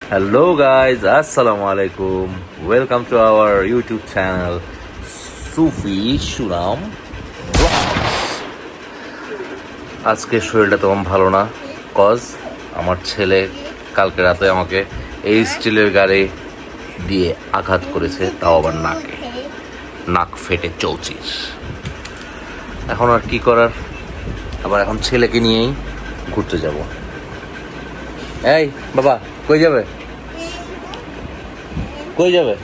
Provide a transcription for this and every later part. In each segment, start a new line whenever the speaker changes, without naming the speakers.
Hello guys, Assalamu alaikum. Welcome to our YouTube channel Sufi Shuram Vlogs. আজকে শরীরটা তেমন ভালো না, কজ আমার ছেলে কালকে রাতে আমাকে এই স্টিলের গাড়ি দিয়ে আঘাত করেছে, তাও আবার নাক ফেটে চৌচির। এখন আর কি করার, আবার এখন ছেলেকে নিয়েই ঘুরতে যাব। এই বাবা কই যাবে? কই যাবে?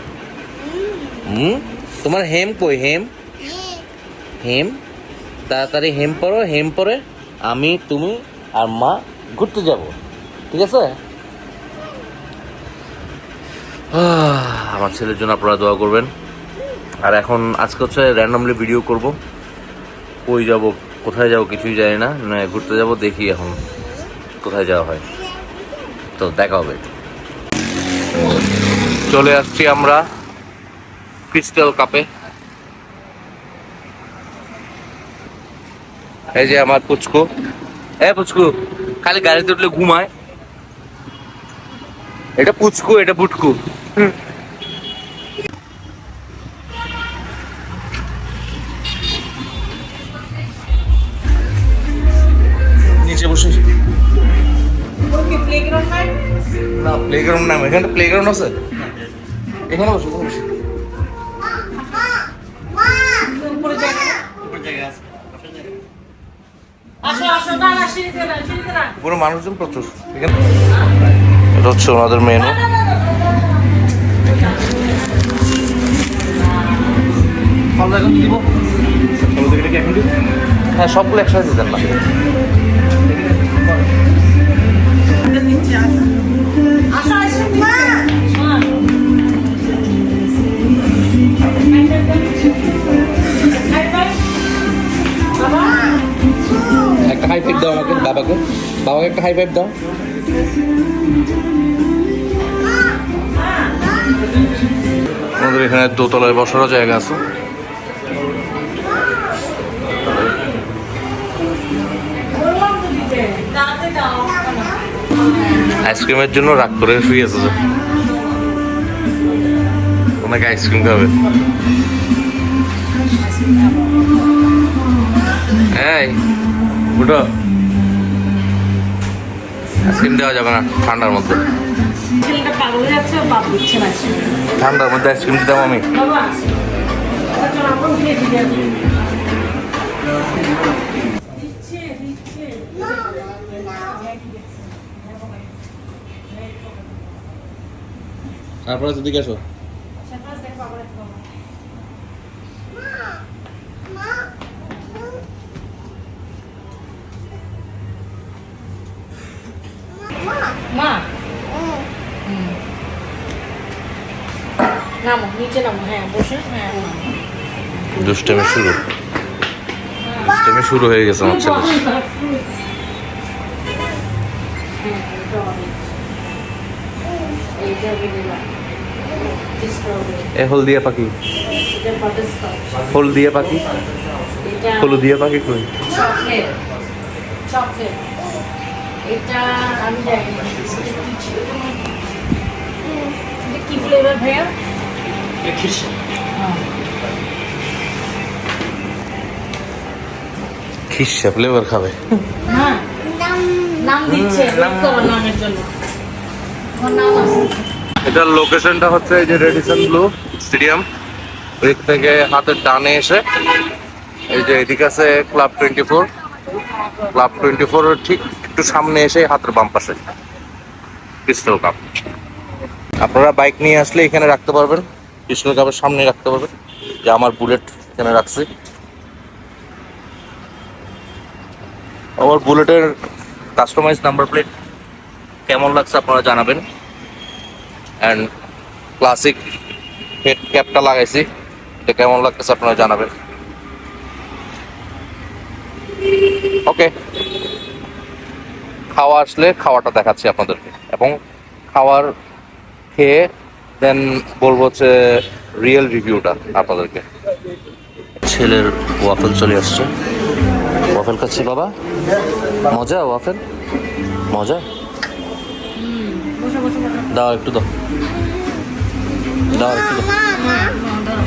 তোমার হেম কই? হেম তাড়াতাড়ি হেম পরো। হেম পরে আমি, তুমি আর মা ঘুরতে যাব, ঠিক আছে? আমার ছেলের জন্য আপনারা দোয়া করবেন। আর এখন আজকে হচ্ছে র্যান্ডমলি ভিডিও করব। কই যাব, কোথায় যাব কিছুই জানি না, ঘুরতে যাব, দেখি এখন কোথায় যাওয়া হয়। তো দেখা হবে। চলে আসছি আমরা ক্রিস্টাল কাপে। এই যে আমার পুচকু, পুচকু খালি গাড়িতে উঠলে ঘুমায়। এটা পুচকু, এটা বুটকু। নিচে বসে না, প্লেগ্রাউন্ড নাম, এখানে প্লেগ্রাউন্ড আছে, এখানে বসে পুরো মানুষজন প্রচুর। এখানে এটা হচ্ছে ওনাদের মেনু। হ্যাঁ, সবগুলো একসাথে দিতেন না। একটা হাই ফাইভ দাও আমাকে, বাবাকে একটা হাই ফাইভ দাও। আমাদের এখানে দোতলায় বসারও জায়গা আছে। আইসক্রিমের জন্য রাগ করে শুয়েছে, ওনাকে আইসক্রিম খাবে। এই উঠো, আইসক্রিম দেওয়া যাবে না ঠান্ডার মধ্যে। ঠান্ডার মধ্যে আইসক্রিম দিতাম আমি। তারপরে দিকে আসো।
মা নামো, নিচে নামো। হ্যাঁ বসে। হ্যাঁ,
দুষ্টামি শুরু হয়ে গেছে আমার ছেলে। হলদিয়া পাখি, হলদিয়া পাখি কই?
চকলেট। এটা আমি জানি না কি ফ্লেভার ভাইয়া।
খিসা ফ্লেভার খাবে।
হ্যাঁ, নাম দিচ্ছে নামের জন্য। নাম আছে।
এটার লোকেশনটা হচ্ছে এই যে রেডিসন ব্লু স্টেডিয়াম। এদিক থেকে হাতের ডানে এসে এই যে এদিকে আছে ক্লাব 24। ক্লাব 24 এর ঠিক একটু সামনে এসে হাতের বাম পাশে ক্রিস্টাল কাপ। আপনারা বাইক নিয়ে আসলে এখানে রাখতে পারবেন, ক্রিস্টাল কাপের সামনে রাখতে পারবেন। যে আমার বুলেট এখানে রাখছি। আমার বুলেটের কাস্টমাইজ নাম্বার প্লেট কেমন লাগছে আপনারা জানাবেন। অ্যান্ড ক্লাসিক হেড ক্যাপটা লাগাইছি, এটা কেমন লাগতেছে আপনারা জানাবেন। ওকে, খাওয়া আসলে খাওয়াটা দেখাচ্ছি আপনাদেরকে, এবং খাওয়ার খেয়ে দেন বলবো হচ্ছে রিয়েল রিভিউটা আপনাদেরকে। ছেলের ওয়াফেল চলে আসছে, ওয়াফেল খাচ্ছে। বাবা মজা, ওয়াফেল মজা। দাও একটু দাও, দাও একটু দাও,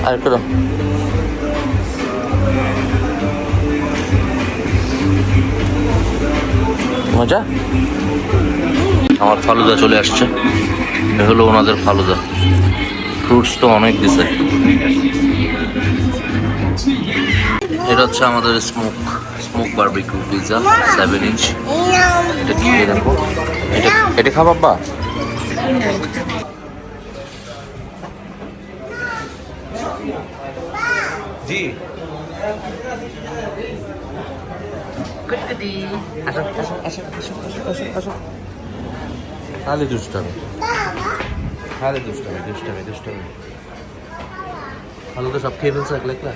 আর একটু দাও। মজা। আমার ফালুদা চলে আসছে, এ হলো ওনাদের ফালুদা। ফ্রুটস তো অনেক দিছে। এটা হচ্ছে আমাদের স্মোক বারবিকিউ পিৎজা 7 ইঞ্চ। এটা খেয়ে দেখো, এটা খাবো আব্বা? জি খালি দুষ্টামি, খালি দুষ্টামি দুষ্টামি দুষ্টামি। ভালো তো সব খেয়ে ফেলছে একলা একলা।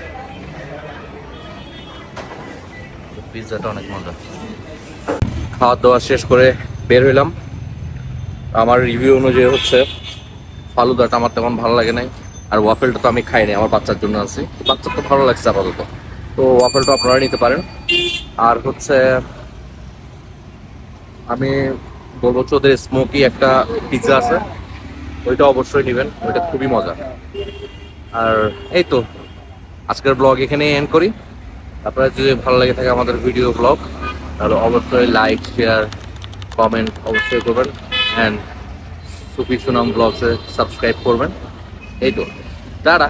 পিৎজাটা অনেক মজা। খাওয়া দাওয়া শেষ করে বের হইলাম। আমার রিভিউ অনুযায়ী হচ্ছে ফালুদাটা আমার তেমন ভালো লাগে নাই, আর ওয়াফেলটা তো আমি খাই নাই, আমার বাচ্চার জন্য আছে, বাচ্চার তো ভালো লাগছে আপাতত, তো ওয়াফেলটা আপনারা নিতে পারেন। আর হচ্ছে আমি বলবো হচ্ছে ওদের স্মোকি একটা পিৎজা আছে, ওইটা অবশ্যই নেবেন, ওইটা খুবই মজা। আর এই তো আজকের ব্লগ এখানেই এন্ড করি। আপনারা যদি ভালো লাগে থাকে আমাদের ভিডিও ব্লগ, তাহলে অবশ্যই লাইক শেয়ার কমেন্ট অবশ্যই করবেন, অ্যান্ড সুফি সুনাম ব্লগসে সাবস্ক্রাইব করবেন। এই তো টাটা।